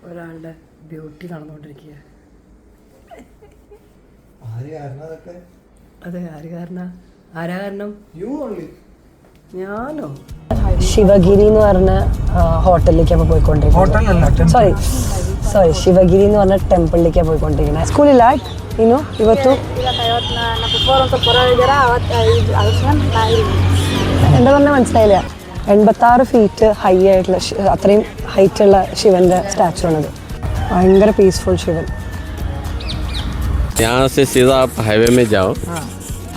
ഒരാളുടെ ബ്യൂട്ടി നടന്നുകൊണ്ടിരിക്കുക. അതെ, ആര് കാരണം? ആരാ കാരണം? ഞാനോ? ശിവഗിരി എന്ന് പറഞ്ഞ ഹോട്ടലിലേക്കാണ് പോയിക്കൊണ്ടിരിക്കുന്നത്. സോറി ശിവഗിരി എന്ന് പറഞ്ഞ ടെമ്പിളിലേക്കാണ് പോയിക്കൊണ്ടിരിക്കുന്നത്. സ്കൂളിലാ ഇനു ഇവത്തു എന്താ പറഞ്ഞാൽ മനസ്സിലായില്ല. 86 ഫീറ്റ് ഹൈ ആയിട്ടുള്ള അത്രയും ഹൈറ്റുള്ള ശിവന്റെ സ്റ്റാച്ചു ആണത്. ഭയങ്കര പീസ്ഫുൾ ശിവൻ. यहाँ से सीधा आप हाईवे में जाओ.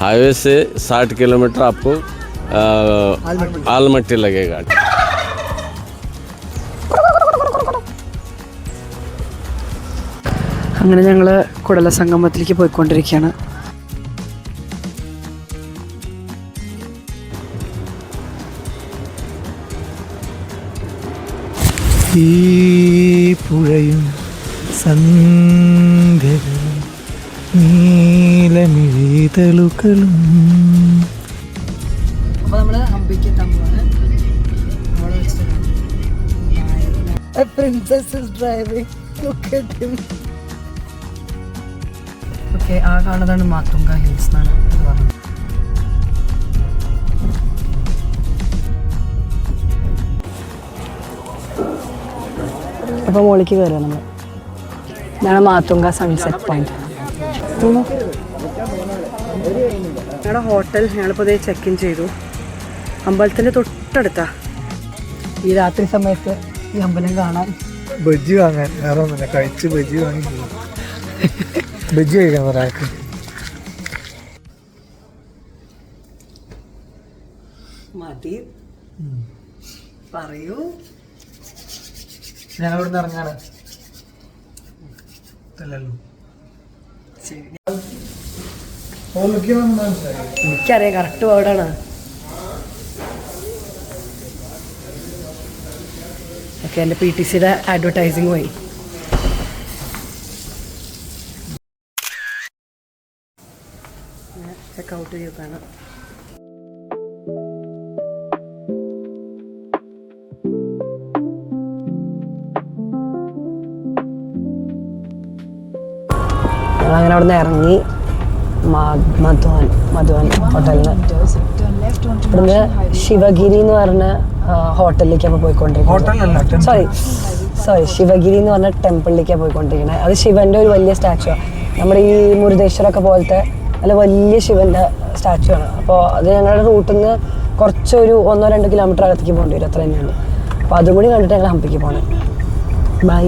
हाईवे से 60 किलोमीटर आपको आलमट्टी लगेगा. അങ്ങനെ ഞങ്ങൾ കുടല സംഗമത്തിലേക്ക് പോയിക്കൊണ്ടിരിക്കുകയാണ്. ഈ പുഴയും സന്ധ്യകളും നീലമിഴിതളുകളും. അപ്പോൾ നമ്മൾ ഹംപിക്ക് എത്താൻ പോവാണ്. Princess is driving. Look at him. Okay, ആ കാണുന്നതാണ് മാത്തുങ്ക ഹിൽസ് എന്നാണ് ഇത് പറഞ്ഞത്. അപ്പോൾ മുകളിലേക്ക് കയറുക നമ്മൾ. ഇതാണ് മാത്തുങ്ക സൺസെറ്റ് പോയിന്റ്. ഞങ്ങളുടെ ഹോട്ടൽ ഞങ്ങളിപ്പോൾ ഇതേ ചെക്ക് ഇൻ ചെയ്തു. അമ്പലത്തിൻ്റെ തൊട്ടടുത്താ. ഈ രാത്രി സമയത്ത് ഈ അമ്പലം കാണാൻ ബജ്ജി വാങ്ങാൻ വേറെ ഒന്നുമില്ല. കഴിച്ച് ബജ്ജി വാങ്ങി ബജ്ജി കഴിക്കണം ഒരാൾക്ക്. മതി പറയൂ. ഞങ്ങൾ ഇവിടുന്ന് ഇറങ്ങാണ്. അല്ലല്ലോ എനിക്കറിയാം കറക്റ്റ് വേർഡാണ്. ഓക്കെ, എൻ്റെ PTCയുടെ അഡ്വർടൈസിങ് പോയി. ചെക്കൗട്ട് ചെയ്താണ്. അങ്ങനെ അവിടെ നിന്ന് ഇറങ്ങി മധുവൻ ഹോട്ടലിൽ നിന്ന് ഇവിടുന്ന് ശിവഗിരി എന്ന് പറഞ്ഞ ഹോട്ടലിലേക്കാണ് പോയിക്കൊണ്ടിരിക്കുന്നത്. സോറി ശിവഗിരി എന്ന് പറഞ്ഞ ടെമ്പിളിലേക്കാണ് പോയിക്കൊണ്ടിരിക്കുന്നത്. അത് ശിവന്റെ ഒരു വലിയ സ്റ്റാച്ചു ആണ്. നമ്മുടെ ഈ മുരുദേശ്വരൊക്കെ പോലത്തെ നല്ല വലിയ ശിവന്റെ സ്റ്റാച്ചു ആണ്. അപ്പോൾ അത് ഞങ്ങളുടെ റൂട്ടിൽ നിന്ന് കുറച്ചൊരു 1-2 കിലോമീറ്റർ അകത്തേക്ക് പോകേണ്ടി വരും. അത്ര തന്നെയുള്ളൂ. അപ്പോൾ അതും കൂടി കണ്ടിട്ട് ഞങ്ങൾ ഹംപിക്ക് പോകണം. ബൈ.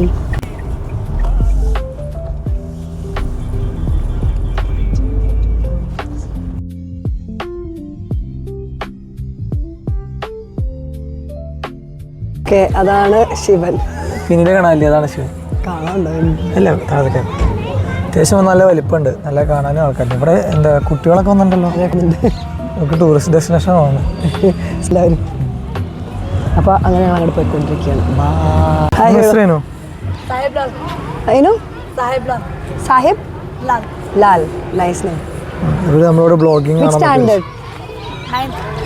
അതാണ് ശിവൻ. പിന്നീട് കാണാനില്ലേ? അതാണ് ശിവൻ. കാണാനുണ്ടോ? അല്ല, അതൊക്കെ അത്യാവശ്യം നല്ല വലിപ്പമുണ്ട്. നല്ല കാണാനും ആൾക്കാരുണ്ട്. ഇവിടെ എന്താ കുട്ടികളൊക്കെ വന്നിട്ടുണ്ടല്ലോ. നമുക്ക് ടൂറിസ്റ്റ് ഡെസ്റ്റിനേഷൻ ആണ്. അപ്പോൾ അങ്ങനെ ഞങ്ങൾ അങ്ങോട്ട് പോയിക്കൊണ്ടിരിക്കുകയാണ്. സാഹിബ് ലാൽ. Nice name. ഇവിടെ നമ്മളോട് blogging standard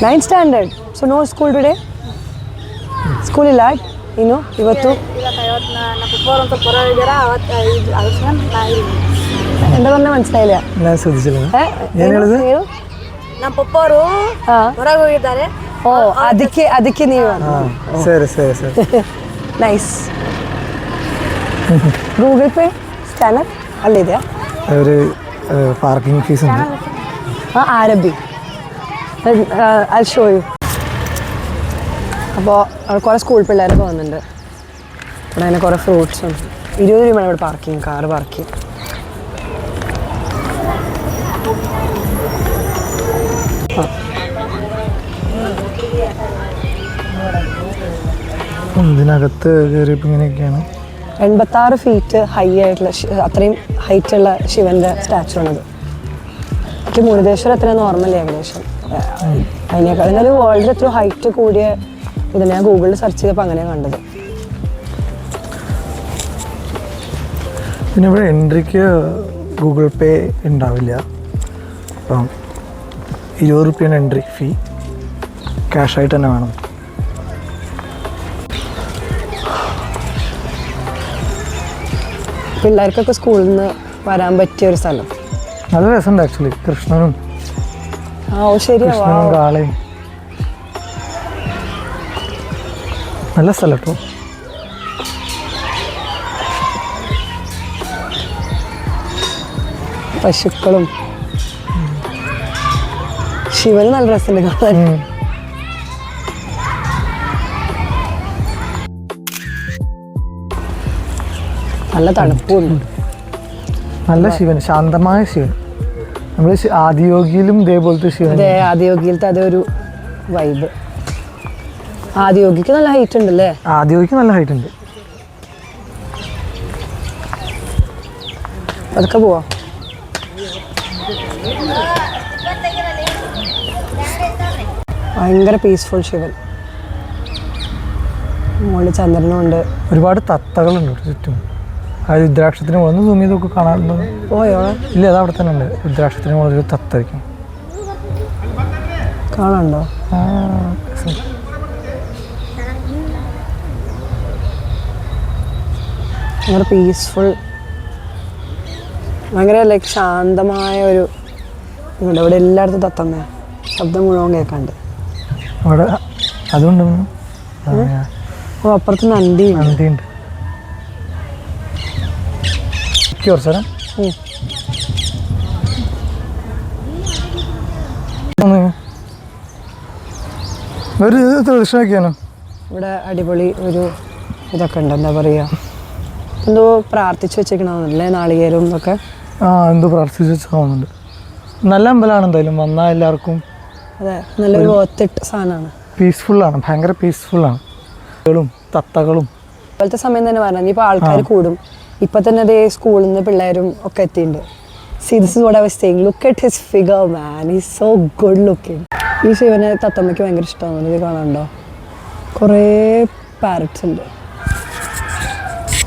9th standard. So no school today? School ಇಲ್ಲ ಇನ್ನು ಇವತ್ತು? എന്താ പറഞ്ഞാൽ മനസ്സിലായില്ല. ഞാൻ ശ്രദ്ധിച്ചില്ല. ನಮ್ಮ ಪಪ್ಪವರು ಹೊರಗೆ ಹೋಗಿದ್ದಾರೆ. ಓ, ಅದಕ್ಕೆ ನೀವು. ಸರಿ ನೈಸ್. ಗೂಗಲ್ ಪೇ ಸ್ಕ್ಯಾನರ್ ಅಲ್ಲಿದೆಯಾ? ഒരു പാർക്കിംഗ് ഫീസ് ഉണ്ട്. ആരബി. I'll show you. അപ്പോൾ കുറേ സ്കൂൾ പിള്ളേരൊക്കെ വന്നിട്ടുണ്ട്. ഇവിടെ അങ്ങനെ കുറേ ഫ്രൂട്ട്സും. 20 രൂപയാണ് ഇവിടെ പാർക്കിംഗ്, കാറ് പാർക്കിംഗ്. ഇതിനകത്ത് കയറിയപ്പോൾ ഇങ്ങനെയൊക്കെയാണ്. 86 ഫീറ്റ് ഹൈ ആയിട്ടുള്ള അത്രയും ഹൈറ്റുള്ള ശിവന്റെ സ്റ്റാച്ചു ആണത്. എനിക്ക് മുരുദേശ്വരം എത്ര നോർമൽ ഏകദേശം അതിനേക്കാൾ. എന്നാലും വേൾഡിൽ എത്ര ഹൈറ്റ് കൂടിയ ഇത് ഞാൻ ഗൂഗിളിൽ സെർച്ച് ചെയ്തപ്പോൾ അങ്ങനെയാണ് കണ്ടത്. പിന്നെ ഇവിടെ എൻട്രിക്ക് ഗൂഗിൾ പേ ഉണ്ടാവില്ല. അപ്പം 20 രൂപയാണ് എൻട്രി ഫീ. ക്യാഷായിട്ട് തന്നെ വേണം. പിള്ളേർക്കൊക്കെ സ്കൂളിൽ നിന്ന് വരാൻ പറ്റിയ ഒരു സ്ഥലം. നല്ല രസമുണ്ട് ആക്ച്വലി. കൃഷ്ണനും ശരിയാ, കൃഷ്ണനും കാളയും നല്ല സ്ഥലം കേട്ടോ. പശുക്കളും ശിവന് നല്ല രസമുണ്ട് കാണാൻ. നല്ല തണുപ്പുണ്ട്. നല്ല ശിവൻ, ശാന്തമായ ശിവൻ. നമ്മൾ ആദിയോഗിയിലും ഇതേപോലത്തെ ശിവൻ. അതെ, ആദിയോഗിയിലത്തെ അതൊരു വൈബ്. ആദിയോഗിക്ക് നല്ല ഹൈറ്റ് ഉണ്ടല്ലേ? ആദിയോഗിക്ക് നല്ല ഹൈറ്റ് ഉണ്ട്. അതൊക്കെ പോവാ. ഭയങ്കര പീസ്ഫുൾ ശിവൻ. മുകളിൽ ചന്ദ്രനും ഉണ്ട്. ഒരുപാട് തത്തകളുണ്ട് ചുറ്റും. ആ രുദ്രാക്ഷത്തിന് മുകളിൽ സൂം ചെയ്തൊക്കെ കാണാറുണ്ടോ? പോയോ? ഇല്ല, അത് അവിടെ തന്നെ ഉണ്ട്. രുദ്രാക്ഷത്തിന് മുകളിൽ ഒരു തത്തായിരിക്കും. കാണാണ്ടോ? ഭയങ്കര പീസ്ഫുൾ, ഭയങ്കര ലൈക്ക് ശാന്തമായ ഒരു ഇവിടെ. ഇവിടെ എല്ലായിടത്തും തത്തമ്മ ശബ്ദം മുഴുവൻ കേൾക്കാണ്ട്. അവിടെ അതുകൊണ്ട് അപ്പുറത്ത് നന്ദിയുണ്ട്. നന്ദിയുണ്ട്. കുറച്ചേരം ഒരു ദർശനമൊക്കെയാണോ? ഇവിടെ അടിപൊളി ഒരു ഇതൊക്കെ ഉണ്ട്. എന്താ പറയുക, എന്തോ പ്രാർത്ഥിച്ചു വെച്ചേക്കണമെന്നല്ലേ, നാളികേരവും ഇതൊക്കെ. എന്തോ പ്രാർത്ഥിച്ചു വെച്ചാൽ നല്ല അമ്പലമാണ്. എന്തായാലും വന്നാൽ എല്ലാവർക്കും അതെ, നല്ലൊരു വേർത്തിട്ട് സാധനമാണ്. പീസ്ഫുള്ളാണ്, ഭയങ്കര പീസ്ഫുള്ളാണ്. തത്തകളും ഇപ്പോഴത്തെ സമയം തന്നെ പറഞ്ഞാൽ ഇപ്പോൾ ആൾക്കാർ കൂടും. ഇപ്പം തന്നെ അതേ സ്കൂളിൽ നിന്ന് പിള്ളേരും ഒക്കെ എത്തിയിട്ടുണ്ട്. See, this is what I was saying. Look at his figure, man. He's so good looking. ഈ ശിവനെ തത്തമ്മയ്ക്ക് ഭയങ്കര ഇഷ്ടമാണ്. ഇത് കാണാനുണ്ടോ? കുറേ പാരറ്റ്സ് ഉണ്ട്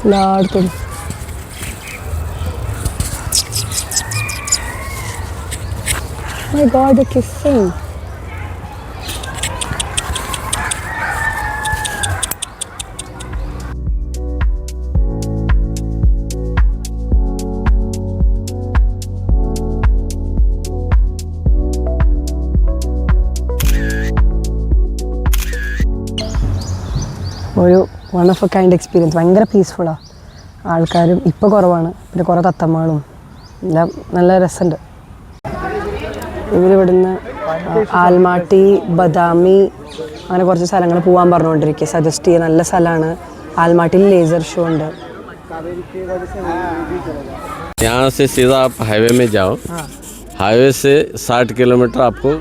എല്ലായിടത്തും. My God, they're kissing. ഒരു one of A kind experience. ഭയങ്കര പീസ്ഫുള്ളാണ്. ആൾക്കാരും ഇപ്പോൾ കുറവാണ്. പിന്നെ കുറേ തത്തമ്മകളും എല്ലാം നല്ല രസമുണ്ട്. ഇവരിവിടുന്ന് ആൽമാട്ടി, ബദാമി അങ്ങനെ കുറച്ച് സ്ഥലങ്ങൾ പോകാൻ പറഞ്ഞുകൊണ്ടിരിക്കുക. സജസ്റ്റ് ചെയ്യുക. നല്ല സ്ഥലമാണ്. ആൽമാട്ടിയിൽ ലേസർ ഷോ ഉണ്ട്. यहाँ से सीधा आप हाईवे में जाओ. हाईवे से 60 किलोमीटर आपको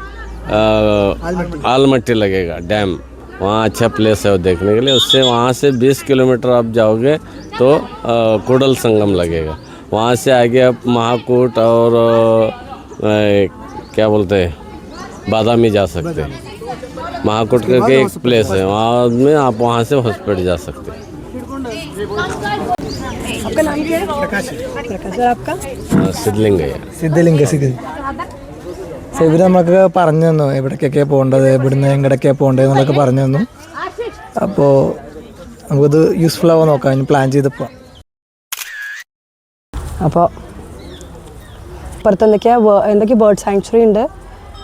आलमट्टी लगेगा डैम. वहाँ अच्छा प्लेस है वो देखने के लिए. उससे वहाँ से 20 किलोमीटर आप जाओगे तो कोडल संगम लगेगा. वहाँ से आगे आप महाकूट और क्या बोलते हैं बादामी जा सकते हैं. महाकूट करके एक प्लेस है, वहाँ में आप वहाँ से हॉस्पिटल जा सकते हैं. आपका नाम क्या है? प्रकाश. प्रकाश. और आपका? सिद्धलिंग है. സിദ്ധലിംഗ. ഇവർ നമുക്ക് പറഞ്ഞു തന്നു എവിടേക്കൊക്കെയാണ് പോകേണ്ടത്, ഇവിടുന്ന് എങ്ങടൊക്കെയാണ് പോകേണ്ടത് എന്നൊക്കെ പറഞ്ഞു തന്നു. അപ്പോൾ നമുക്കത് യൂസ്ഫുൾ ആവാൻ നോക്കാം. ഇനി പ്ലാൻ ചെയ്തപ്പോൾ അപ്പോൾ ഇപ്പുറത്ത് എന്തൊക്കെയാണ് ബേർഡ് സാങ്ച്വറി ഉണ്ട്.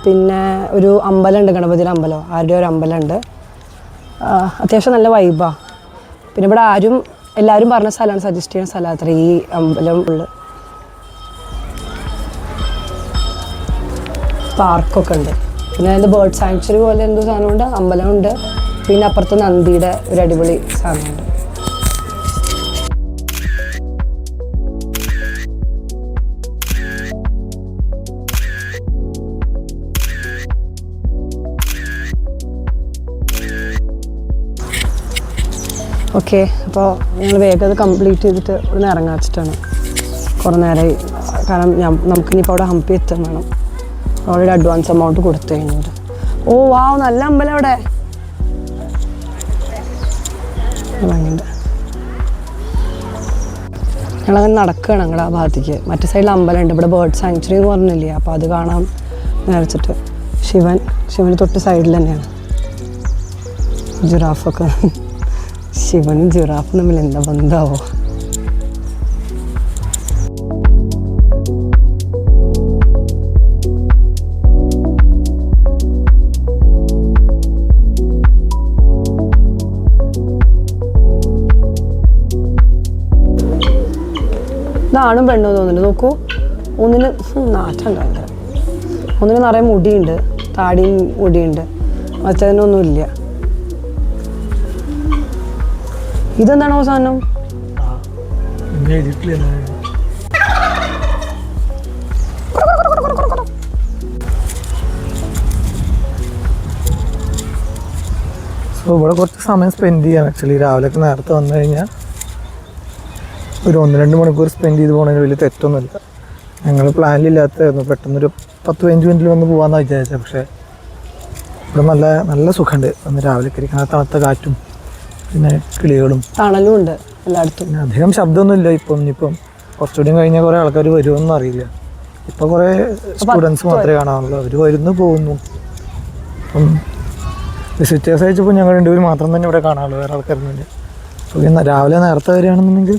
പിന്നെ ഒരു അമ്പലമുണ്ട്, ഗണപതിയുടെ അമ്പലമോ ആരുടെ ഒരു അമ്പലമുണ്ട്. അത്യാവശ്യം നല്ല വൈബാണ്. പിന്നെ ഇവിടെ എല്ലാവരും പറഞ്ഞ സ്ഥലമാണ്, സജസ്റ്റ് ചെയ്യുന്ന സ്ഥലം അത്ര ഈ അമ്പലം ഉള്ളു. പാർക്കൊക്കെ ഉണ്ട്. പിന്നെ അതിൻ്റെ ബേർഡ് സാങ്ച്വറി പോലെ എന്തോ സാധനമുണ്ട്, അമ്പലമുണ്ട്. പിന്നെ അപ്പുറത്ത് നന്ദിയുടെ ഒരു അടിപൊളി സാധനമുണ്ട്. ഓക്കെ, അപ്പോൾ ഞങ്ങൾ വേഗം അത് കംപ്ലീറ്റ് ചെയ്തിട്ട് ഇവിടെ ഇറങ്ങാൻ വെച്ചിട്ടാണ്. കുറേ നേരമായി. കാരണം നമുക്കിനിപ്പോൾ അവിടെ ഹംപി എത്താൻ വേണം. ഓൾറെഡി അഡ്വാൻസ് എമൗണ്ട് കൊടുത്തു കഴിഞ്ഞിട്ട്. ഓ വാവ്, നല്ല അമ്പലം അവിടെ. ഭംഗിയുണ്ട്. ഞങ്ങളങ്ങനെ നടക്കുകയാണ് ഞങ്ങളുടെ ആ ഭാഗത്തേക്ക്. മറ്റേ സൈഡിൽ അമ്പലമുണ്ട്. ഇവിടെ ബേർഡ് സാങ്ച്വറി എന്ന് പറഞ്ഞില്ലേ, അപ്പോൾ അത് കാണാൻ നേരിച്ചിട്ട്. ശിവന് തൊട്ട് സൈഡിൽ തന്നെയാണ് ജിറാഫൊക്കെ. ശിവനും ജിറാഫും തമ്മിൽ എന്താ ബന്ധാവോ? ഇതാണും പെണ്ണോ തോന്നുന്നുണ്ട്. നോക്കൂ, ഒന്നിന് നാറ്റുണ്ട് ഭയങ്കര. ഒന്നിന് നിറയെ മുടിയുണ്ട്, താടിയും മുടിയുണ്ട്, മറ്റതിനൊന്നുമില്ല. ഇതെന്താണോ സാധനം? സോ ഇവിടെ കുറച്ച് സമയം സ്പെൻഡ് ചെയ്യാം. ആക്ച്വലി രാവിലെയൊക്കെ നേരത്തെ വന്നു കഴിഞ്ഞാൽ ഒരു 1-2 മണിക്കൂർ സ്പെൻഡ് ചെയ്ത് പോകുന്നതിന് വലിയ തെറ്റൊന്നുമില്ല. ഞങ്ങൾ പ്ലാനിലില്ലാത്തതായിരുന്നു, പെട്ടെന്നൊരു 10-15 മിനിറ്റിൽ വന്ന് പോകാമെന്ന് വിചാരിച്ചത്. പക്ഷേ ഇവിടെ നല്ല നല്ല സുഖമുണ്ട്. അന്ന് രാവിലെ ഇരിക്കുന്ന തണുത്ത കാറ്റും പിന്നെ കിളികളും തണലും ഉണ്ട് എല്ലായിടത്തും. പിന്നെ അധികം ശബ്ദമൊന്നുമില്ല. ഇനിയിപ്പം കുറച്ചുകൂടി കഴിഞ്ഞാൽ കുറേ ആൾക്കാർ വരുമെന്നും അറിയില്ല. ഇപ്പോൾ കുറേ സ്റ്റുഡൻസ് മാത്രമേ കാണാറുള്ളൂ. അവർ വരുന്നു പോകുന്നു. അപ്പം വിസിറ്റേഴ്സ് അയച്ചപ്പോൾ ഞങ്ങൾ 2 പേര് മാത്രം തന്നെ ഇവിടെ കാണാറുള്ളൂ, വേറെ ആൾക്കാരൊന്നുമില്ല. അപ്പോൾ രാവിലെ നേരത്തെ വരികയാണെന്നുണ്ടെങ്കിൽ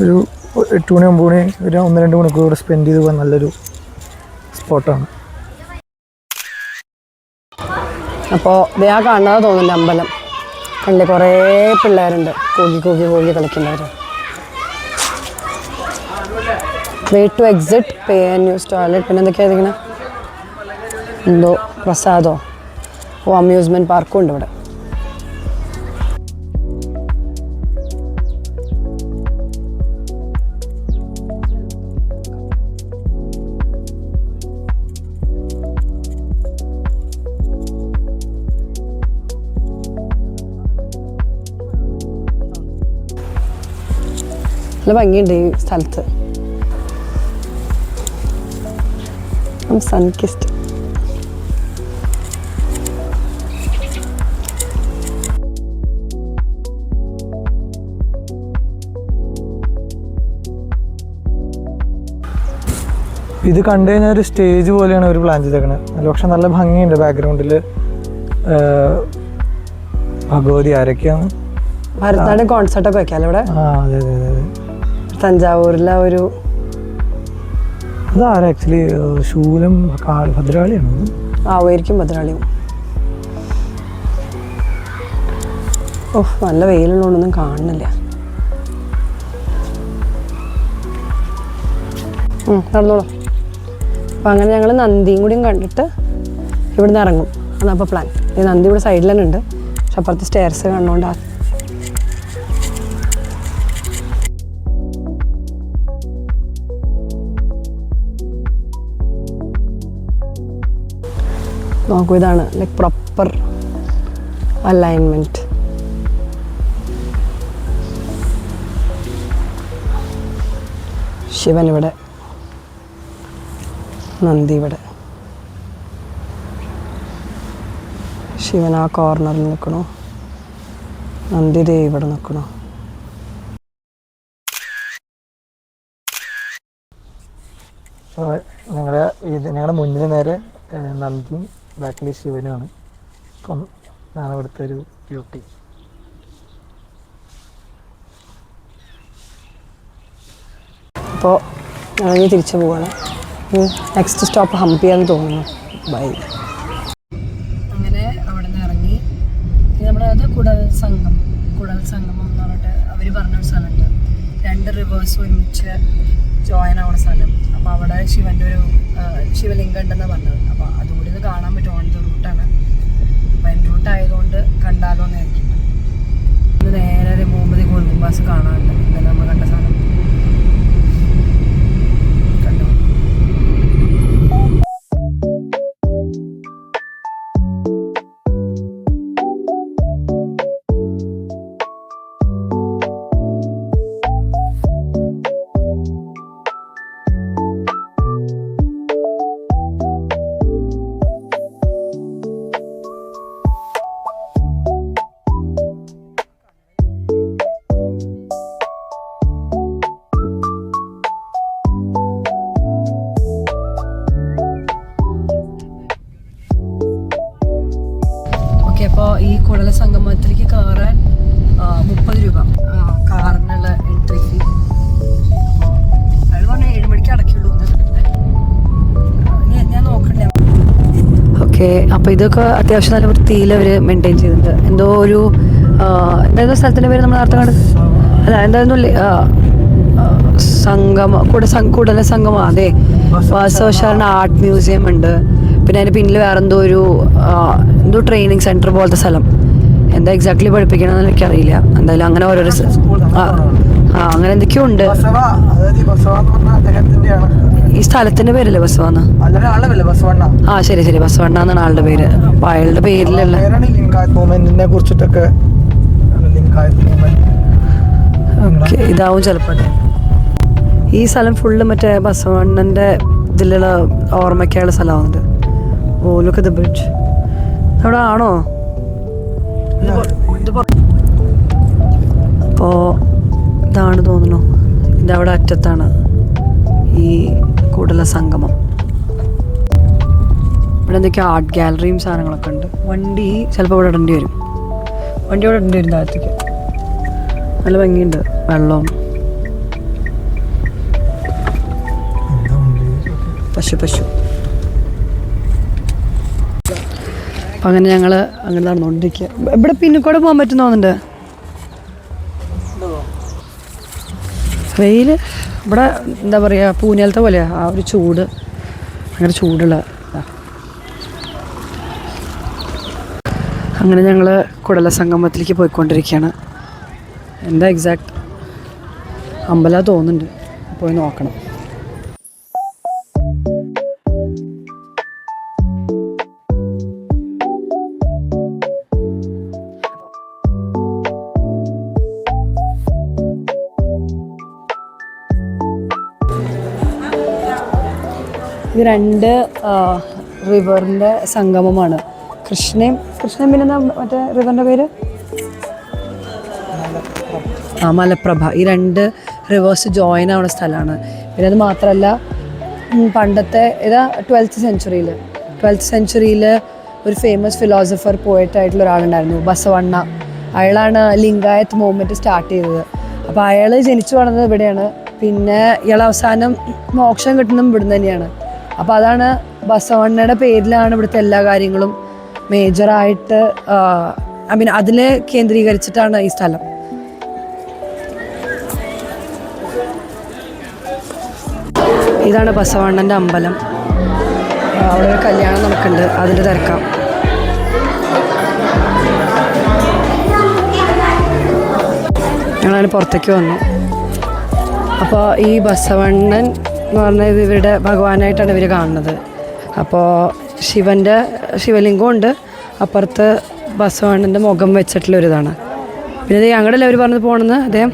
ഒരു 8 മണി 9 മണി ഒരു 1-2 മണിക്കൂർ ഇവിടെ സ്പെൻഡ് ചെയ്ത് പോകാൻ നല്ലൊരു സ്പോട്ടാണ്. അപ്പോൾ ദേ ആ കാണാതെ തോന്നില്ല അമ്പലം കണ്ടില്ലേ, കുറേ പിള്ളേരുണ്ട് കൂകി കൂകി കൂകി കളിക്കുന്നവർ. Way to exit, pay and use toilet. പിന്നെ എന്തൊക്കെയാണ് ഇതിങ്ങനെ എന്തോ പ്രസാദോ അമ്യൂസ്മെൻറ്റ് പാർക്കും ഉണ്ട് ഇവിടെ. നല്ല ഭംഗിയുണ്ട് ഈ സ്ഥലത്ത്. സൺകിസ്റ്റ്. ഇത് കണ്ടു കഴിഞ്ഞാൽ ഒരു സ്റ്റേജ് പോലെയാണ് അവർ പ്ലാൻ ചെയ്തേക്കണത്. പക്ഷെ നല്ല ഭംഗിയുണ്ട്. ബാക്ക്ഗ്രൗണ്ടിൽ ഭഗവതി ആരൊക്കെയാണ്, ഭരതനാട്യം കോൺസെർട്ടൊക്കെ വെക്കാമല്ലോ ഇവിടെ. അതെ അതെ അതെ. തഞ്ചാവൂരിലെ ഒരു അതാരാ ആക്ച്വലി ശൂലം ഭദ്രകാളിയാണോ? ആവുമായിരിക്കും, ഭദ്രകാളിയും. ഓഹ് നല്ല വെയിലുള്ളതുകൊണ്ടൊന്നും കാണുന്നില്ല. നടന്നോളൂ. അപ്പോൾ അങ്ങനെ ഞങ്ങൾ നന്ദിയും കൂടിയും കണ്ടിട്ട് ഇവിടുന്ന് ഇറങ്ങും. അതാണ് അപ്പോൾ പ്ലാൻ. ഈ നന്ദി ഇവിടെ സൈഡിൽ തന്നെ ഉണ്ട്, പക്ഷെ അപ്പുറത്ത് സ്റ്റെയർസ് കാണുന്നതുകൊണ്ട് നോക്കൂ, ഇതാണ് ലൈക്ക് പ്രോപ്പർ അലൈൻമെൻറ്റ്. ശിവൻ ഇവിടെ, നന്ദി ഇവിടെ. ശിവൻ ആ കോർണറിൽ നിൽക്കണോ, നന്ദി ദേ ഇവിടെ നിൽക്കണോ. ഞങ്ങളുടെ മുന്നിൽ നേരെ നന്ദിയും ബാക്കിൽ ശിവനുമാണ്. അപ്പം ഇതാണ് ഇവിടുത്തെ ഒരു ബ്യൂട്ടി. അപ്പോൾ ഞങ്ങൾ തിരിച്ചു പോവാണ്. നെക്സ്റ്റ് സ്റ്റോപ്പ് ഹംപിയാന്ന് തോന്നുന്നു. ബൈ. അങ്ങനെ അവിടെ നിന്ന് ഇറങ്ങി നമ്മളത് കുടൽ സംഗമം എന്ന് പറഞ്ഞിട്ട് അവർ പറഞ്ഞൊരു സ്ഥലമുണ്ട്. 2 റിവേഴ്സ് ഒരുമിച്ച് ജോയിൻ ആവുന്ന സ്ഥലം. അപ്പോൾ അവിടെ ശിവൻ്റെ ഒരു ശിവലിംഗം ഉണ്ടെന്നാണ് പറഞ്ഞത്. അപ്പോൾ അതുകൂടി ഇത് കാണാൻ പറ്റും. ഓൺ ദ റൂട്ടാണ്. അപ്പോൾ എൻ്റെ റൂട്ടായതുകൊണ്ട് കണ്ടാലോ എന്ന് ആയിരിക്കും. ഇത് നേരെ മുഹമ്മദ് ഗോൽഗുംബാസ് കാണാനുണ്ട്. ഇന്നലെ നമ്മൾ കണ്ട സാധനം കണ്ടോ. അപ്പോൾ ഈ കുടല സംഗമത്തിലേക്ക് കയറാൻ 30 രൂപ കാറിനുള്ള എൻട്രി ഫീ. അയാൾ പറഞ്ഞാൽ 7 മണിക്ക് അടയ്ക്കുള്ളൂ എന്ന്. ഞാൻ നോക്കണ്ടേ. ഓക്കെ, അപ്പോൾ ഇതൊക്കെ അത്യാവശ്യം നല്ല വൃത്തിയിൽ അവർ മെയിൻറ്റെയിൻ ചെയ്തിട്ടുണ്ട്. എന്തോ ഒരു എന്തായിരുന്നു സ്ഥലത്തിൻ്റെ പേര് നമ്മൾ നേരത്തെ കണ്ടത്? അല്ല എന്തായിരുന്നു കുടല സംഗമം, അതെ. ബസവശാലൻ ആർട്ട് മ്യൂസിയം ഉണ്ട്. പിന്നെ അതിന് പിന്നിൽ വേറെ എന്തോ ട്രെയിനിങ് സെന്റർ പോലത്തെ സ്ഥലം. എന്താ എക്സാക്ട്ലി പഠിപ്പിക്കണമെന്ന് എനിക്കറിയില്ല. എന്തായാലും അങ്ങനെ ഓരോരോ അങ്ങനെ എന്തൊക്കെയോ ഉണ്ട്. ഈ സ്ഥലത്തിന്റെ പേരല്ലേ ബസവണ്ണ? ശരി ശരി, ബസവണ്ണ എന്നാണ് ആളുടെ പേര്. അപ്പൊ അയാളുടെ പേരിലുള്ള കുറിച്ചിട്ടൊക്കെ ഇതാവും ചിലപ്പോൾ. ഈ സ്ഥലം ഫുള്ള് മറ്റേ ബസവണ്ണന്റെ ഇതിലുള്ള ഓർമ്മയ്ക്കുള്ള സ്ഥലമാവുന്നത്. ഓ ലുക്ക് അറ്റ് ദ ബ്രിഡ്ജ്. അവിടെ ആണോ? അപ്പോൾ ഇതാണ് തോന്നുന്നു, ഇതവിടെ അറ്റത്താണ് ഈ കൂടല സംഗമം. ഇവിടെ എന്തൊക്കെയോ ആർട്ട് ഗാലറിയും സാധനങ്ങളൊക്കെ ഉണ്ട്. വണ്ടി ചിലപ്പോൾ ഇവിടെ ഇടേണ്ടി വരും. വണ്ടി ഇവിടെ ഇടേണ്ടി വരും താഴത്തേക്ക്. നല്ല ഭംഗിയുണ്ട്, വെള്ളവും. പശു. അപ്പം അങ്ങനെ ഞങ്ങൾ അങ്ങനെ നടന്നുകൊണ്ടിരിക്കുക. ഇവിടെ പിന്നിക്കൂടെ പോകാൻ പറ്റുന്ന തോന്നുന്നുണ്ട്. വെയിൽ ഇവിടെ എന്താ പറയുക, പൂഞ്ഞാലത്തെ പോലെയാണ് ആ ഒരു ചൂട്. അങ്ങനെ ചൂടുള്ള അങ്ങനെ ഞങ്ങൾ കുടല സംഗമത്തിലേക്ക് പോയിക്കൊണ്ടിരിക്കുകയാണ്. എന്താ എക്സാക്ട് അമ്പലം തോന്നുന്നുണ്ട്, പോയി നോക്കണം. ഇത് 2 റിവറിൻ്റെ സംഗമമാണ്. കൃഷ്ണയും പിന്നെ മറ്റേ റിവറിൻ്റെ പേര് മലപ്രഭ. ഈ 2 റിവേഴ്സ് ജോയിൻ ആവുന്ന സ്ഥലമാണ്. പിന്നെ അത് മാത്രമല്ല, പണ്ടത്തെ 12th സെഞ്ച്വറിയിൽ ഒരു ഫേമസ് ഫിലോസഫർ പോയറ്റായിട്ടുള്ള ഒരാളുണ്ടായിരുന്നു, ബസവണ്ണ. അയാളാണ് ലിംഗായത്ത് മൂവ്മെൻറ്റ് സ്റ്റാർട്ട് ചെയ്തത്. അപ്പോൾ അയാൾ ജനിച്ചു വളർന്നത് ഇവിടെയാണ്. പിന്നെ ഇയാൾ അവസാനം മോക്ഷം കിട്ടുന്നതും ഇവിടുന്ന് തന്നെയാണ്. അപ്പോൾ അതാണ് ബസവണ്ണയുടെ പേരിലാണ് ഇവിടുത്തെ എല്ലാ കാര്യങ്ങളും മേജറായിട്ട് അതിൽ കേന്ദ്രീകരിച്ചിട്ടാണ് ഈ സ്ഥലം. ഇതാണ് ബസവണ്ണൻ്റെ അമ്പലം. അവിടെ ഒരു കല്യാണം നടക്കുന്നുണ്ട്, അതിൻ്റെ തിരക്കാം. ഞങ്ങളതിന് പുറത്തേക്ക് വന്നു. അപ്പോൾ ഈ ബസവണ്ണൻ എന്ന് പറഞ്ഞാൽ ഇവരുടെ ഭഗവാനായിട്ടാണ് ഇവർ കാണുന്നത്. അപ്പോൾ ശിവലിംഗമുണ്ട്, അപ്പുറത്ത് ബസവണ്ണൻ്റെ മുഖം വെച്ചിട്ടുള്ളൊരിതാണ്. പിന്നെ ഇത് ഞങ്ങളുടെ അവർ പറഞ്ഞത് പോകണമെന്ന് അദ്ദേഹം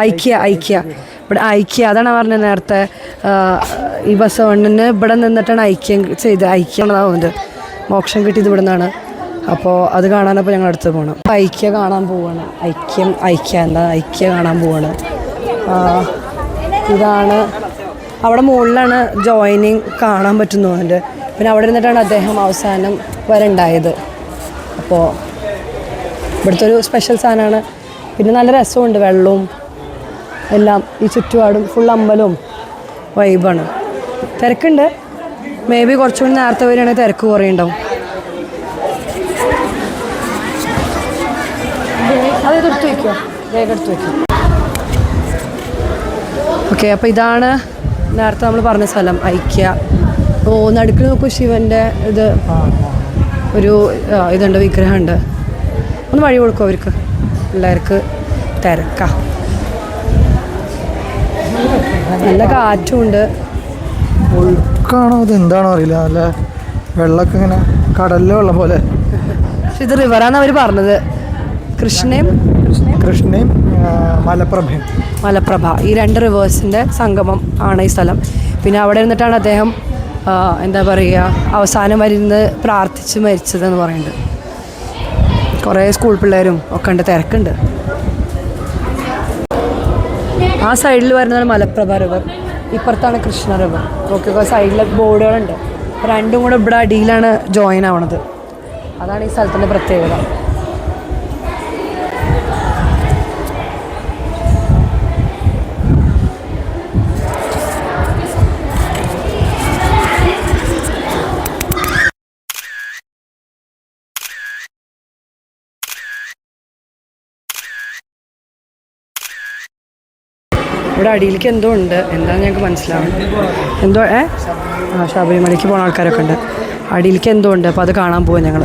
ഐക്യ ഇവിടെ ഐക്യ, അതാണ് പറഞ്ഞത് നേരത്തെ. ഈ ബസവണ്ണന് ഇവിടെ നിന്നിട്ടാണ് ഐക്യം തോന്നുന്നത്, മോക്ഷം കിട്ടിയത് ഇവിടെ നിന്നാണ്. അപ്പോൾ അത് കാണാനപ്പോൾ ഞങ്ങൾ അടുത്ത് പോകണം. ഐക്യ കാണാൻ പോവാണ്. ഐക്യ കാണാൻ പോവാണ്. ഇതാണ് അവിടെ മുകളിലാണ് ജോയിനിങ് കാണാൻ പറ്റുന്നു തോന്നുന്നുണ്ട്. പിന്നെ അവിടെ ഇരുന്നിട്ടാണ് അദ്ദേഹം അവസാനം വരെ ഉണ്ടായത്. അപ്പോൾ ഇവിടുത്തെ ഒരു സ്പെഷ്യൽ സാധനമാണ്. പിന്നെ നല്ല രസമുണ്ട്, വെള്ളവും എല്ലാം. ഈ ചുറ്റുപാടും ഫുൾ അമ്പലവും വൈബാണ്. തിരക്കുണ്ട്. മേ ബി കുറച്ചുകൂടി നേരത്തെ വരികയാണെങ്കിൽ തിരക്ക് കുറയുണ്ടാവും. അതെടുത്ത് വയ്ക്കുക, വേഗം എടുത്ത് വയ്ക്കുക. ഓക്കെ, അപ്പോൾ ഇതാണ് നേരത്തെ നമ്മൾ പറഞ്ഞ സ്ഥലം, ഐക്യ. ഓ, നടുക്കിൽ നോക്കൂ, ശിവൻ്റെ ഒരു ഇതുണ്ട്, വിഗ്രഹമുണ്ട്. ഒന്ന് വഴി കൊടുക്കും അവർക്ക്, പിള്ളേർക്ക് തിരക്കാ. നല്ല കാറ്റുണ്ട്. ഒഴുക്കാണോ അത് എന്താണോ അറിയില്ല, നല്ല വെള്ളമൊക്കെ ഇങ്ങനെ കടലിലെ വെള്ളം പോലെ. പക്ഷെ ഇത് റിവറാന്ന് അവർ പറഞ്ഞത്. കൃഷ്ണയും മലപ്രഭ, ഈ 2 റിവേഴ്സിൻ്റെ സംഗമം ആണ് ഈ സ്ഥലം. പിന്നെ അവിടെ ഇരുന്നിട്ടാണ് അദ്ദേഹം എന്താ പറയുക, അവസാനം വരുന്ന് പ്രാർത്ഥിച്ച് മരിച്ചതെന്ന് പറയുന്നുണ്ട്. കുറേ സ്കൂൾ പിള്ളേരും ഒക്കെ ഉണ്ട്, തിരക്കുണ്ട്. ആ സൈഡിൽ വരുന്നതാണ് മലപ്രഭ റിവർ, ഇപ്പുറത്താണ് കൃഷ്ണ റിവർ. നോക്കിയൊക്കെ സൈഡിലെ ബോർഡുകളുണ്ട്. 2ഉം കൂടെ ഇവിടെ അടിയിലാണ് ജോയിൻ ആവണത്. അതാണ് ഈ സ്ഥലത്തിൻ്റെ പ്രത്യേകത. ഇവിടെ അടിയിലേക്ക് എന്തോ ഉണ്ട്, എന്താണെന്ന് ഞങ്ങൾക്ക് മനസ്സിലാവും. എന്തോ ശബരിമലയ്ക്ക് പോകുന്ന ആൾക്കാരൊക്കെ ഉണ്ട്. അടിയിലേക്ക് എന്തോ ഉണ്ട്, അപ്പോൾ അത് കാണാൻ പോവാം ഞങ്ങൾ.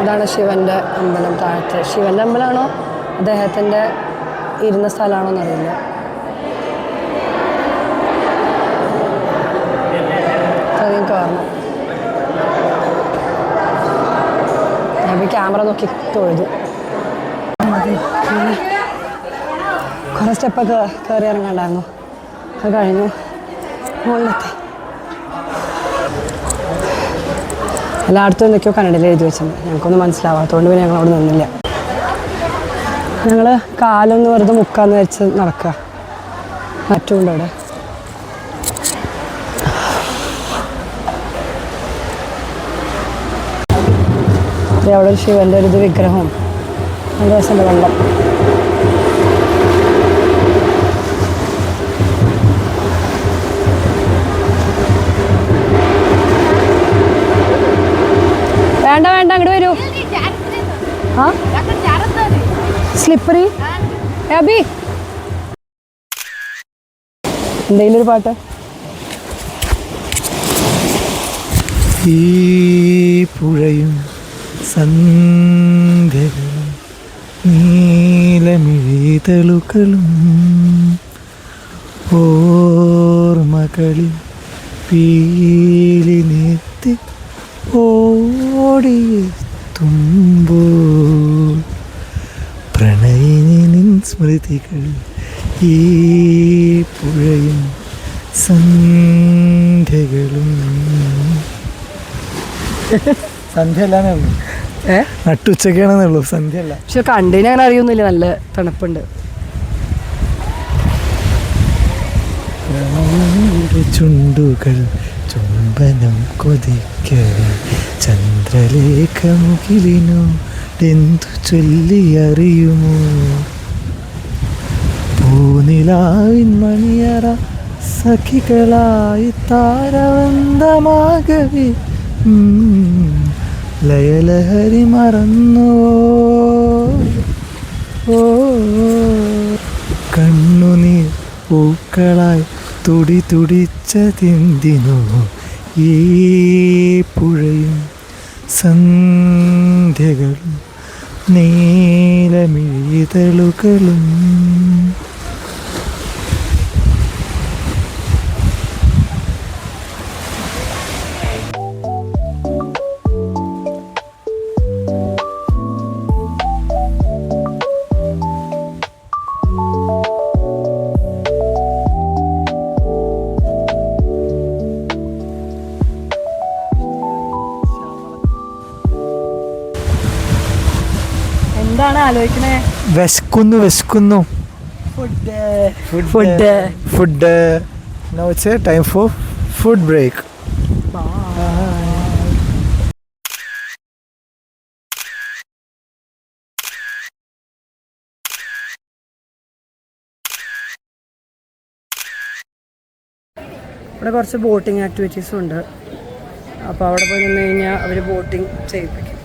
ഇതാണ് ശിവൻ്റെ അമ്പലം. താഴത്തെ ശിവൻ്റെ അമ്പലമാണോ അദ്ദേഹത്തിൻ്റെ ഇരുന്ന സ്ഥലമാണോ എന്നറിയില്ല. അധികം കാരണം ഞാൻ ക്യാമറ നോക്കി തൊഴുതു. കുറേ സ്റ്റെപ്പൊക്കെ കയറി ഇറങ്ങാണ്ടായിരുന്നു. അത് കഴിഞ്ഞു, മുകളിലെത്തി. എല്ലായിടത്തും എന്തൊക്കെയോ കന്നഡയിൽ എഴുതി വെച്ചിട്ടുണ്ട്. ഞങ്ങൾക്കൊന്നും മനസ്സിലാവാത്തതുകൊണ്ട് പിന്നെ ഞങ്ങൾ അവിടെ നിന്നില്ല. ഞങ്ങൾ കാലൊന്ന് വെറുതെ മുക്കാന്ന് വെച്ച് നടക്കുക. മറ്റുമുണ്ട് അവിടെ. അവിടെ ഒരു ശിവൻ്റെ ഒരു ഇത് വിഗ്രഹവും നല്ല രസമുണ്ട്. വെള്ളം വേണ്ട വേണ്ട അങ്ങോട്ട് വരൂ. ആ സ്ലിപ്പറി അബി എന്തെങ്കിലും ഒരു പാട്ട്. ഈ പുഴയും സന്ധ്യകളും നീലമിഴിതളുകളും ഓർമ്മകളിൽ പീലി നിർത്തി ഓടിയെത്തുമ്പോൾ പ്രണയിനി നിൻ സ്മൃതികൾ ഈ പുഴയും സന്ധ്യകളും. സന്ധ്യ അല്ലാന്നേ ഉള്ളൂ, നട്ടുച്ചക്കാണെന്നേ ഉള്ളൂ, സന്ധ്യ അല്ല. പക്ഷെ കണ്ടിന് അങ്ങനെ അറിയൊന്നുമില്ല, നല്ല തണുപ്പുണ്ട്. ചുണ്ടുകൾ ചുംബനം കൊതിക്കവേ ചന്ദ്രലേഖമുകിലിനോടെന്തു ചൊല്ലി അറിയുമോ പൂനിലാവിൻ മണിയറ സഖികളായി താരവന്തമാകവേ ലയലഹരി മറന്നുവോ ഓ കണ്ണുനീർ പൂക്കളായി തുടി തുടിച്ചതെന്തിനോ ഈ പുഴയും സന്ധ്യകളും നീലമിഴിതളുകളും. എന്താണ് ആലോചിക്കണേ? വിശക്കുന്നു. Food Now it's a time for food break. ഇവിടെ കുറച്ച് ബോട്ടിങ് ആക്ടിവിറ്റീസും ഉണ്ട്. അപ്പോൾ അവിടെ പോയി നിന്ന് കഴിഞ്ഞാൽ അവർ ബോട്ടിങ് ചെയ്യിപ്പിക്കും.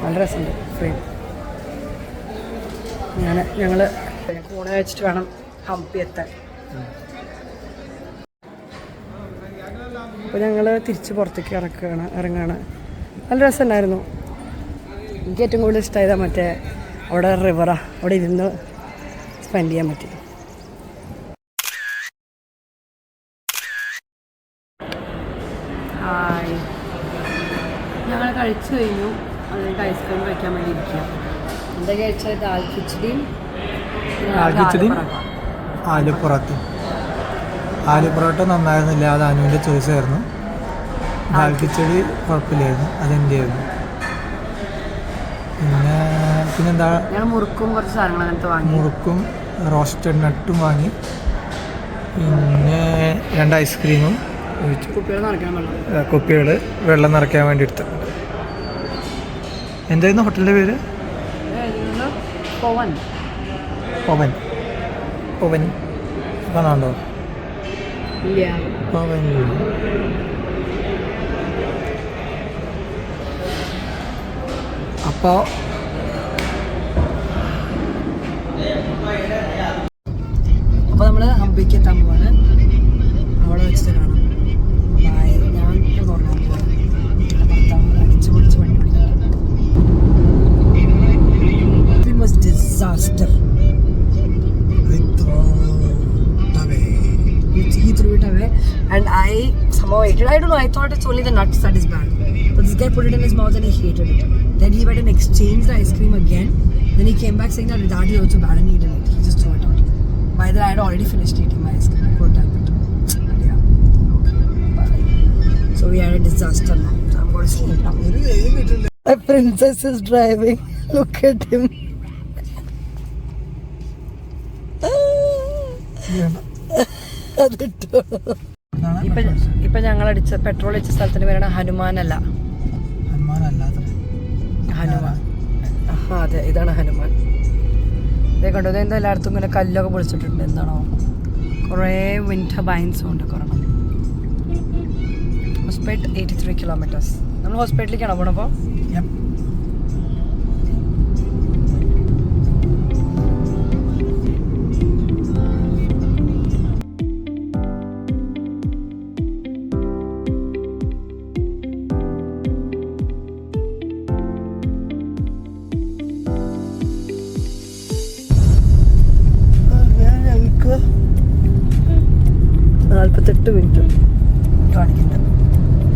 നല്ല രസമുണ്ട്. ഫ്രീ. ഞങ്ങൾ കൂടെ വെച്ചിട്ട് വേണം ഹംപി എത്താൻ. അപ്പോൾ ഞങ്ങൾ തിരിച്ച് പുറത്തേക്ക് ഇറങ്ങുകയാണ്. നല്ല രസമുണ്ടായിരുന്നു. എനിക്ക് ഏറ്റവും കൂടുതൽ ഇഷ്ടമായത് മറ്റേ അവിടെ റിവറാണ്. അവിടെ ഇരുന്ന് സ്പെൻഡ് ചെയ്യാൻ പറ്റി. ഹായ്, ഞങ്ങൾ കഴിച്ചു കഴിഞ്ഞു. അതിലേക്ക് ഐസ്ക്രീം കഴിക്കാൻ വേണ്ടി ഇരിക്കുക. എന്താ കഴിച്ചത്? ദാൽ ഖിച്ചടിയും ആലു പൊറോട്ട നന്നായിരുന്നില്ല, അത് അനുവിൻ്റെ ചോയ്സ് ആയിരുന്നു. ദാൽ ഖിച്ചടി കുഴപ്പമില്ലായിരുന്നു, അതെൻ്റെ ആയിരുന്നു. പിന്നെന്താ, മുറുക്കും കുറച്ച് സാധനങ്ങൾ അങ്ങനത്തെ വാങ്ങി. മുറുക്കും റോസ്റ്റഡ് നട്ടും വാങ്ങി. പിന്നെ 2 ഐസ്ക്രീമും കുപ്പികൾ വെള്ളം നിറയ്ക്കാൻ വേണ്ടി എടുത്തിട്ടുണ്ട്. എന്തായിരുന്നു ഹോട്ടലിൻ്റെ പേര്? പവൻ പവൻ കാണാണ്ടോ? പവൻ. അപ്പോൾ നമ്മൾ ഹംപിക്ക് എത്താൻ പോവാണ്. അവിടെ വെച്ചിട്ട് കാണാം. ഞാൻ ഭർത്താവ് അടിച്ചു പൊളിച്ച് വണ്ടി പിടിക്കും. Disaster. He threw it away and I somehow ate it. I don't know, I thought it's only the nuts that is bad, but this guy put it in his mouth and he hated it. Then he went and exchanged the ice cream again. Then he came back saying that is also bad and he didn't eat it. He just threw it out. By the way, I had already finished eating my ice cream. I couldn't help it. But yeah, okay, bye. So we had a disaster now, so I'm going to sleep now. My princess is driving. Look at him. ഇപ്പൊ ഞങ്ങൾ അടിച്ച petrol അടിച്ച സ്ഥലത്തിന്റെ പേരാണ് ഹനുമാനല്ല. ഹനുമാൻ. അതെ, ഇതാണ് ഹനുമാൻ. ഇതേ കണ്ടോ, ഇതെന്താ എല്ലായിടത്തും ഇങ്ങനെ കല്ലൊക്കെ പൊളിച്ചിട്ടുണ്ട്. എന്താണോ, കുറേ വിൻഡ് ടർബൈൻസും ഉണ്ട്. കുറണം ഹോസ്പേട്ട് 83 കിലോമീറ്റേഴ്സ്. നമ്മൾ ഹോസ്പിറ്റലിലേക്കാണോ പോണപ്പോൾ? ഞങ്ങൾക്ക് 48 മിനിറ്റ് കാണിക്കുന്നുണ്ട്.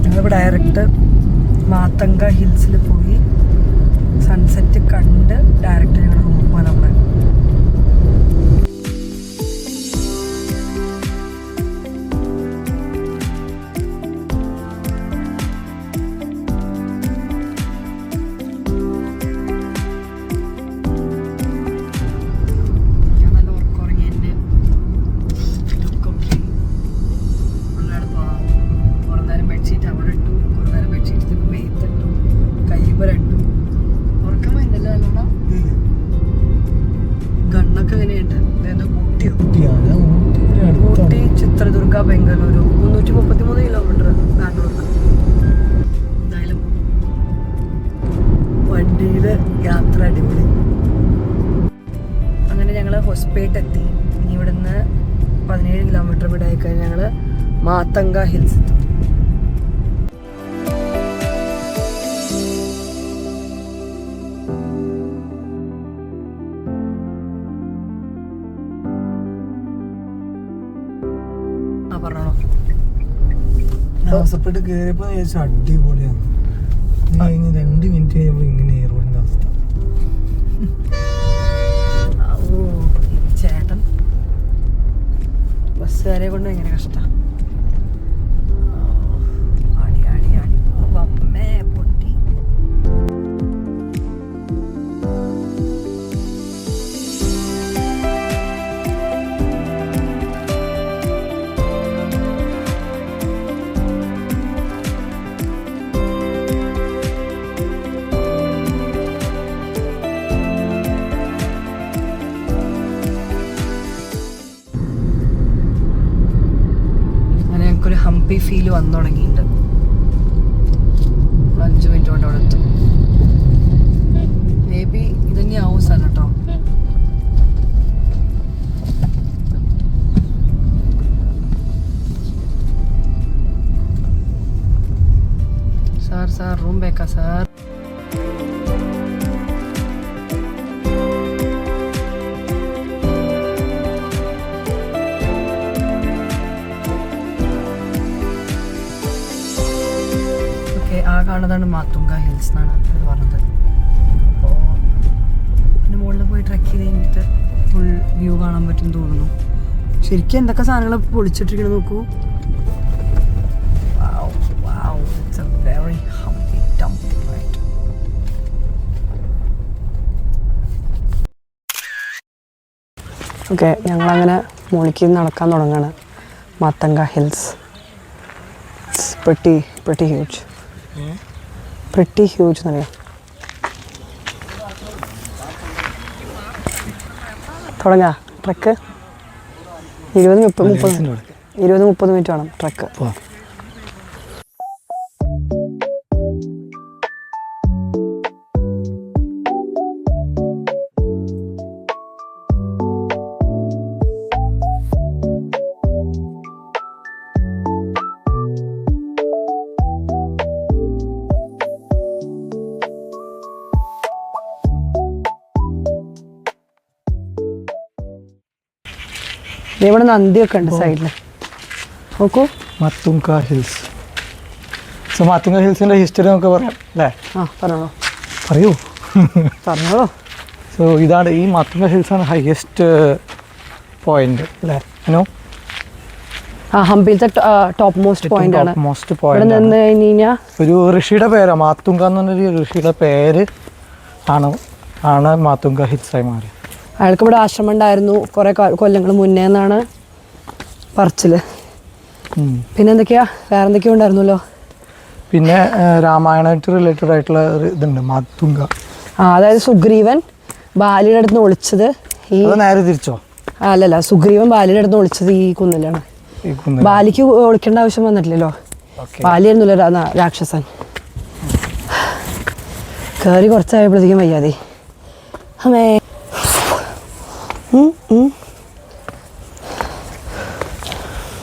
ഞങ്ങളിപ്പോൾ ഡയറക്റ്റ് മാത്തങ്ക ഹിൽസിൽ പോയി സൺസെറ്റ് കണ്ട് ഡയറക്റ്റ് ഞങ്ങൾ റൂമിൽ പോകാൻ പ്ലാൻ. ഗണ്ണൊക്കെ എങ്ങനെയുണ്ട്? ഊട്ടി, ചിത്രദുർഗ, ബംഗളൂരു 333 കിലോമീറ്റർ ബാംഗ്ലൂർക്ക്. എന്തായാലും വണ്ടിയില് യാത്ര അടിപൊളി. അങ്ങനെ ഞങ്ങൾ ഹൊസ്പേട്ട് എത്തി. ഇനി ഇവിടുന്ന് 17 കിലോമീറ്റർ ഇവിടെ ആയിക്കഴിഞ്ഞ് ഞങ്ങൾ മാത്തങ്ക ഹിൽസ് എത്തും. ഹോസ്പിറ്റലിൽ കയറിയപ്പോൾ അടിപൊളിയാണ്. 2 മിനിറ്റ് കഴിയുമ്പോൾ ഇങ്ങനെ റോഡിന്റെ അവസ്ഥ. ചേട്ടൻ ബസ്സുകാരെ കൊണ്ട് എങ്ങനെ കഷ്ടം. ആടി ആടി ആടി അമ്മേ പൊട്ടി. ഒരു ഹംപി ഫീല് വന്നു തുടങ്ങിയിട്ടുണ്ട്. 5 മിനിറ്റ് കൊണ്ട് അവിടെ എത്തും. മേ ബി ഇതന്നെയാവും സ്ഥലം കേട്ടോ. സാർ റൂം ബേക്കാ സാർ? ആ കാണുന്നതാണ് മാത്തുങ്ക ഹിൽസ് എന്നാണ് ഇത് പറഞ്ഞത്. അപ്പോൾ അതിൻ്റെ മുകളിൽ പോയി ട്രെക്ക് ചെയ്ത് കഴിഞ്ഞിട്ട് ഫുൾ വ്യൂ കാണാൻ പറ്റും തോന്നുന്നു. ശരിക്കും എന്തൊക്കെ സാധനങ്ങൾ പൊളിച്ചിട്ടിരിക്കണം നോക്കൂ. It's a very humpy dumpy ride. Okay, ഞങ്ങളങ്ങനെ മുകളിലേക്ക് നടക്കാൻ തുടങ്ങുകയാണ്. Matanga hills pretty huge. Pretty huge എന്നറിയാം. തുടങ്ങാ ട്രക്ക് 20-30 മിനിറ്റ് വേണം ട്രക്ക്. ഇവിടെ നന്ദിയൊക്കെ ഉണ്ട് സൈഡിൽ നോക്കൂ. മാത്തുങ്ക ഹിൽസ്. സോ മാത്തുങ്ക ഹിൽസിൻ്റെ ഹിസ്റ്ററി നമുക്ക് പറയാം അല്ലേ? പറയൂ. പറഞ്ഞോളൂ. സോ ഇതാണ് ഈ മാത്തുങ്ക ഹിൽസാണ് ഹയസ്റ്റ് പോയിന്റ് അല്ലേ? ഹംപിയിലത്തെ ടോപ്പ് മോസ്റ്റ് പോയിന്റ് ആണ്. ഇവിടെ നിന്ന് കഴിഞ്ഞ് കഴിഞ്ഞാൽ ഒരു ഋഷിയുടെ പേരാണ് മാത്തുങ്ക എന്ന് പറഞ്ഞൊരു ഋഷിയുടെ പേര് ആണ് മാത്തുങ്ക ഹിൽസായി മാറി. അയാൾക്ക് ഇവിടെ ആശ്രമം ഉണ്ടായിരുന്നു കുറേ കൊല്ലങ്ങൾ മുന്നേ എന്നാണ് പറച്ചില്. പിന്നെ എന്തൊക്കെയാ വേറെ എന്തൊക്കെയോ ഉണ്ടായിരുന്നല്ലോ. പിന്നെ രാമായണമായിട്ട് റിലേറ്റഡ് ആയിട്ടുള്ള ഒരു ഇതുണ്ട് മാത്തുങ്ക. അതായത് സുഗ്രീവൻ ബാലിയുടെ അടുത്ത് നിന്ന് ഒളിച്ചത് ഈ നേരെ തിരിച്ചോ? അല്ലല്ല, സുഗ്രീവൻ ബാലിയുടെ അടുത്ത് നിന്ന് ഒളിച്ചത് ഈ കുന്നിലാണ്. ബാലിക്ക് ഒളിക്കേണ്ട ആവശ്യം വന്നിട്ടില്ലല്ലോ. ബാലിയായിരുന്നല്ലോ രാക്ഷസൻ. കയറി കുറച്ചായപ്പോഴത്തേക്കും വയ്യാതെ അമ്മേ.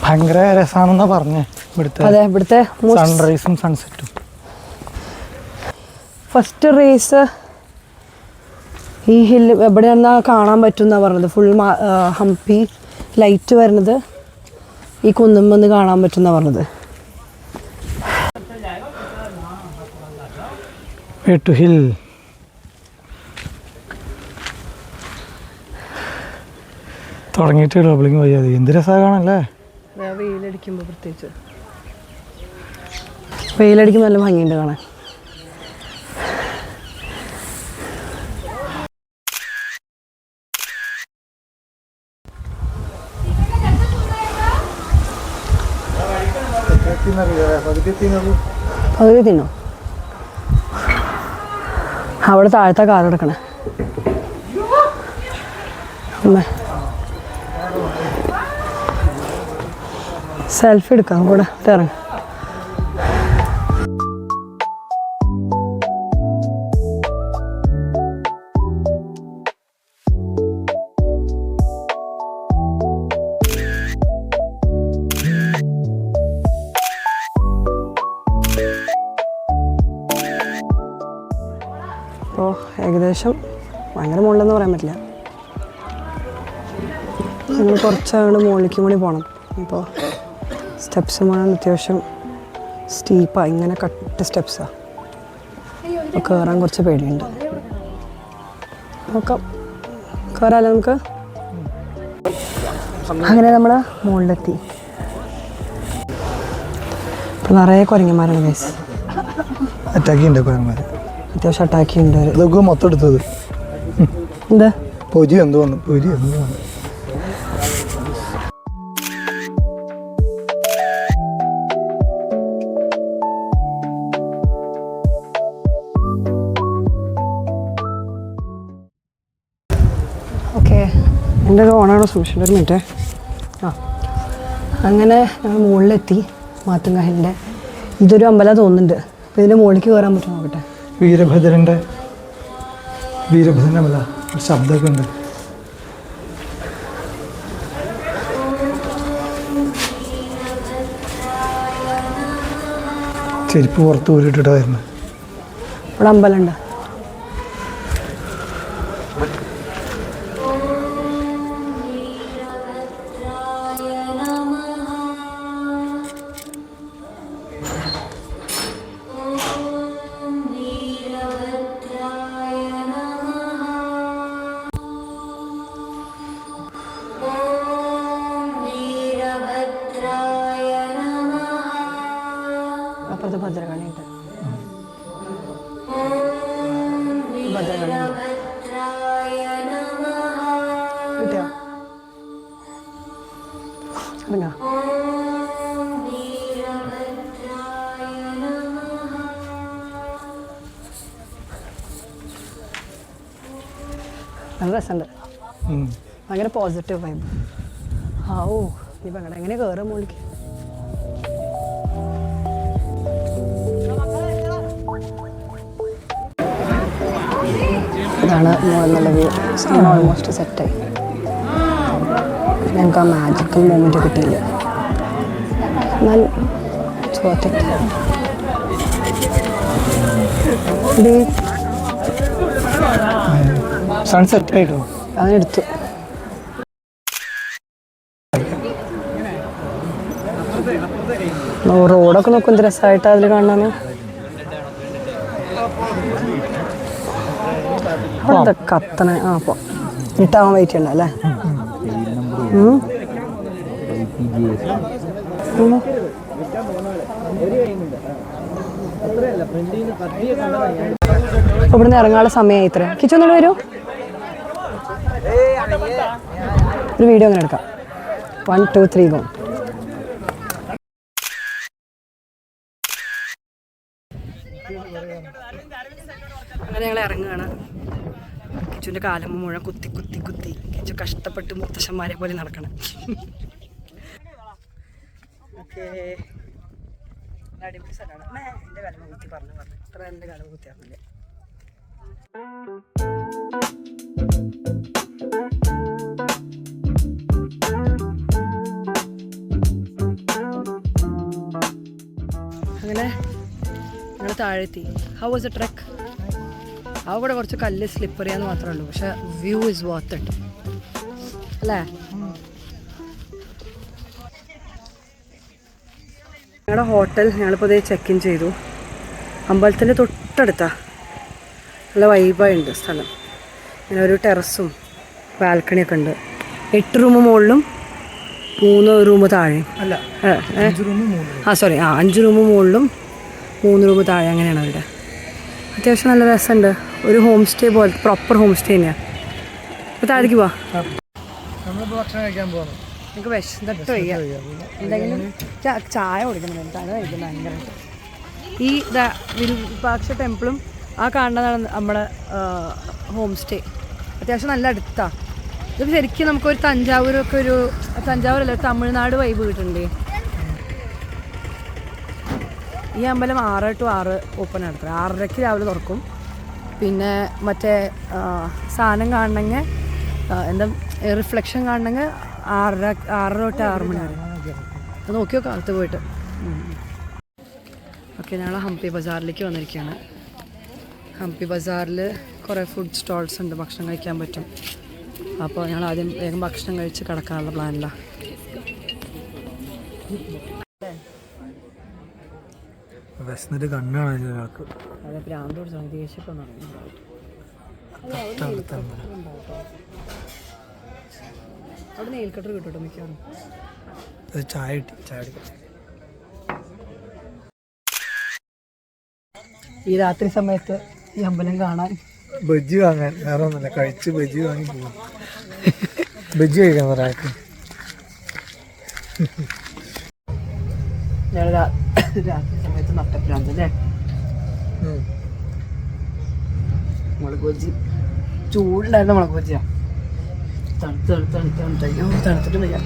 ഭയങ്കര രസമാണെന്നാ പറഞ്ഞേ ഇവിടുത്തെ. അതെ, ഇവിടുത്തെ സൺറൈസും സൺസെറ്റും. ഫസ്റ്റ് റേസ് ഈ ഹില്ല് എവിടെയാണെന്നാ കാണാൻ പറ്റുമെന്നാണ് പറഞ്ഞത്. ഫുൾ ഹംപി ലൈറ്റ് വരുന്നത് ഈ കുന്നുമെന്ന് കാണാൻ പറ്റുമെന്നാണ് പറഞ്ഞത്. ഹിൽ തുടങ്ങിയിട്ട് ഡബിളിങ് വയ്യാതെ എന്ത് രസമാണ് കാണല്ലേ. വെയിലടിക്കുമ്പോൾ പ്രത്യേകിച്ച് വെയിലടിക്കുമ്പോൾ നല്ല ഭംഗിയുണ്ട് കാണാൻ. പകുതി തിന്നോ? അവിടെ താഴത്തെ കാർ കിടക്കണേ. സെൽഫി എടുക്കാം കൂടെ ഇറങ്ങി. അപ്പോൾ ഏകദേശം ഭയങ്കര മുകളിലെന്ന് പറയാൻ പറ്റില്ല. നമ്മൾ കുറച്ചങ്ങോട്ട് മുകളിലേക്കും കൂടി പോകണം. ഇപ്പോൾ സ്റ്റെപ്സ് വേണം, അത്യാവശ്യം സ്റ്റീപ്പാണ്, ഇങ്ങനെ കട്ട് സ്റ്റെപ്സാണ്. അപ്പോൾ കയറാൻ കുറച്ച് പേടിയുണ്ട്. നോക്കാം, കയറാമല്ലോ നമുക്ക്. അങ്ങനെ നമ്മൾ മുകളിലെത്തി. ഇപ്പോൾ നിറയെ കുരങ്ങന്മാരാണ് ഗൈസ്. അറ്റാക്കിയുണ്ട് കുരങ്ങന്മാർ, അത്യാവശ്യം അറ്റാക്കി ഉണ്ട്. ഇതൊക്കെ മൊത്തം എടുത്തത് എന്താ പൊരി എന്തോ വന്നു, പൊരി എന്തോ വന്നു. ഓക്കെ, എൻ്റെ ഒരു ഓണാണോ സൂക്ഷിച്ചിട്ട് ഒരു മിനിറ്റ്. അങ്ങനെ ഞങ്ങൾ മുകളിലെത്തി മാത്തുങ്ക ഹില്ലിൻ്റെ. ഇതൊരു അമ്പലം തോന്നുന്നുണ്ട്. അപ്പോൾ ഇതിൻ്റെ മുകളിലേക്ക് കയറാൻ പറ്റും നോക്കട്ടെ. വീരഭദ്രൻ്റെ അമ്പല ശബ്ദമൊക്കെ ഉണ്ട്. ചെരുപ്പ് പുറത്ത് ഊരിട്ടിട്ടായിരുന്നു. ഇവിടെ അമ്പലമുണ്ട്. അപ്പുറത്ത് ഭദ്രകാളിയുണ്ട്. ഭദ്രകാളിയുണ്ട്. കിട്ടിയോ? ഇറങ്ങാ. നല്ല രസമുണ്ട്, ഭയങ്കര പോസിറ്റീവ് വൈബ്. ഓ ഇനി പങ്കട എങ്ങനെ കയറാൻ മോളിക്ക്? ഇതാണ് മോളിലുള്ള വ്യൂ. സൺ ഓൾമോസ്റ്റ് സെറ്റായി. ഞങ്ങൾക്ക് ആ മാജിക്കൽ മൊമെൻറ്റ് കിട്ടിയില്ല. എന്നാൽ സൺസെറ്റ് ആയിട്ടോ അതിനെടുത്തു. റോഡൊക്കെ നോക്കും എന്ത് രസമായിട്ടാണ് അതിൽ കാണാന്. അവിടെ എന്താ കത്തണ? അപ്പോൾ ഇട്ടാവാൻ വെയിറ്റ് ചെയ്യണ്ട അല്ലേ? ഇവിടുന്ന് ഇറങ്ങാനുള്ള സമയമായി. ഇത്ര കിച്ചൊന്നുകൂടെ വരൂ, ഒരു വീഡിയോ അങ്ങനെ എടുക്കാം. 1 2 3 ഗോ. അങ്ങനെ ഞങ്ങൾ ഇറങ്ങുകയാണ്. കിച്ചുവിൻ്റെ കാലം മുഴുവൻ കുത്തി കുത്തി കുത്തി കിച്ചു കഷ്ടപ്പെട്ട് മുത്തശ്ശന്മാരെ പോലെ നടക്കണം. ഓക്കെ, അടിപൊളി സ്ഥലമാണ്. എൻ്റെ കാലം കുത്തി പറഞ്ഞു ഇത്ര എൻ്റെ കാലം കുത്തിയാറില്ല. അങ്ങനെ ഞങ്ങൾ താഴെത്തി. How was a trek? അവിടെ കുറച്ച് കല്ല് സ്ലിപ്പറിയാന്ന് മാത്രമേ ഉള്ളൂ, പക്ഷെ വ്യൂ ഇസ് വർത്ത് ഇറ്റ് അല്ലേ? ഞങ്ങളുടെ ഹോട്ടൽ ഞങ്ങളിപ്പോൾ ഇതേ ചെക്ക് ഇൻ ചെയ്തു. അമ്പലത്തിൻ്റെ തൊട്ടടുത്താ. നല്ല വൈബായുണ്ട് സ്ഥലം. ഇങ്ങനെ ഒരു ടെറസും ബാൽക്കണിയൊക്കെ ഉണ്ട്. 8 റൂം മുകളിലും 3 റൂം താഴെ. 5 റൂം മുകളിലും 3 റൂം താഴെ, അങ്ങനെയാണ് അവിടെ. അത്യാവശ്യം നല്ല രസമുണ്ട്. ഒരു ഹോം സ്റ്റേ പോലെ, പ്രോപ്പർ ഹോം സ്റ്റേ തന്നെയാണ്. അപ്പോൾ താഴേക്ക് പോവാം. ഭക്ഷണം കഴിക്കാൻ പോകണം. നമുക്ക് വിശന്നിട്ട് വയ്യ. എന്തെങ്കിലും ചായ കുടിക്കണം. തല കഴിക്കണം ഭയങ്കരമായിട്ട്. ഈ വിരൂപാക്ഷ ടെമ്പിളും ആ കാണുന്നതാണ് നമ്മുടെ ഹോം സ്റ്റേ. അത്യാവശ്യം നല്ല അടുത്താണ്. ഇത് ശരിക്കും നമുക്കൊരു തഞ്ചാവൂരല്ല, തമിഴ്നാട് വൈബ് കിട്ടുന്നുണ്ട്. ഈ അമ്പലം 6 to 6 ഓപ്പൺ ആണ്. 6:30 രാവിലെ തുറക്കും. പിന്നെ മറ്റേ സാധനം കാണണമെങ്കിൽ എന്താ റിഫ്ലക്ഷൻ കാണണമെങ്കിൽ 6:30 തൊട്ട് 6 മണി വരെ. അത് നോക്കിയോ കാലത്ത് പോയിട്ട്. ഓക്കെ, ഞങ്ങൾ ഹംപി ബസാറിലേക്ക് വന്നിരിക്കുകയാണ്. ഹംപി ബസാറിൽ കുറേ ഫുഡ് സ്റ്റോൾസ് ഉണ്ട്, ഭക്ഷണം കഴിക്കാൻ പറ്റും. അപ്പോൾ ഞങ്ങൾ ആദ്യം വേഗം ഭക്ഷണം കഴിച്ച് കിടക്കാനുള്ള പ്ലാനിലാണ്. വിശന്നിട്ട് കണ്ണാണ് ഒരാൾക്ക്. അതെ, പ്രാന്ത് പിടിച്ചാണ്, ദേഷ്യപ്പം നടന്നു. അവിടെ നെയിൽ കട്ടർ കിട്ടും മിക്കവാറും. ചായ കിട്ടി. ഈ രാത്രി സമയത്ത് ഈ അമ്പലം കാണാൻ ബജ്ജി വാങ്ങാൻ വേറെ ഒന്നുമില്ല, കഴിച്ച് ബജ്ജി വാങ്ങി പോകും. ബജ്ജി കഴിക്കാൻ ഒരാൾക്ക്. ഞങ്ങൾ രാത്രി സമയത്ത് നട്ടപ്രാന്ത് അല്ലേ? മുളക് ബജ്ജി ചൂടുണ്ടായിരുന്ന മുളക് ബജ്ജിയാ. തണുത്തിട്ട് വയ്യ.